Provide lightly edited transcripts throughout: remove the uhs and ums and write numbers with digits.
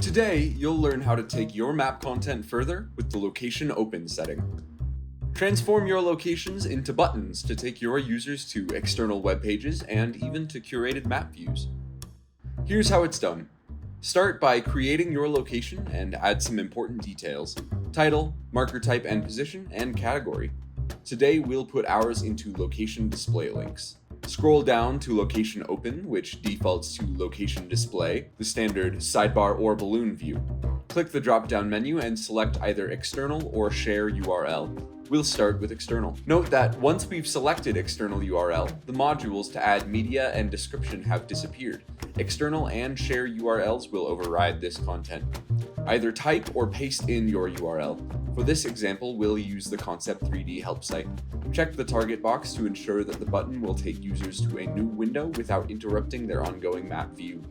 Today, you'll learn how to take your map content further with the location open setting. Transform your locations into buttons to take your users to external web pages and even to curated map views. Here's how it's done. Start by creating your location and add some important details: title, marker type and position, and category. Today, we'll put ours into location display links. Scroll down to Location Open, which defaults to Location Display, the standard sidebar or balloon view. Click the drop-down menu and select either External or Share URL. We'll start with External. Note that once we've selected External URL, the modules to add media and description have disappeared. External and Share URLs will override this content. Either type or paste in your URL. For this example, we'll use the Concept 3D help site. Check the target box to ensure that the button will take users to a new window without interrupting their ongoing map view.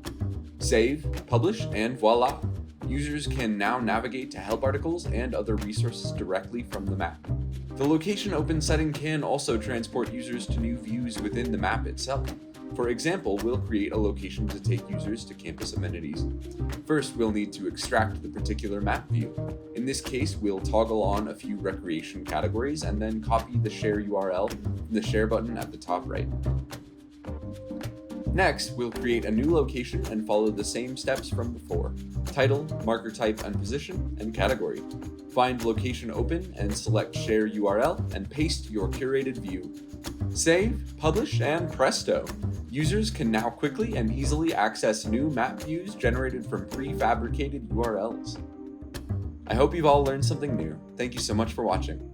Save, publish, and voila! Users can now navigate to help articles and other resources directly from the map. The location open setting can also transport users to new views within the map itself. For example, we'll create a location to take users to campus amenities. First, we'll need to extract the particular map view. In this case, we'll toggle on a few recreation categories and then copy the share URL from the share button at the top right. Next, we'll create a new location and follow the same steps from before: title, marker type and position, and category. Find Location Open and select Share URL and paste your curated view. Save, publish, and presto! Users can now quickly and easily access new map views generated from prefabricated URLs. I hope you've all learned something new. Thank you so much for watching.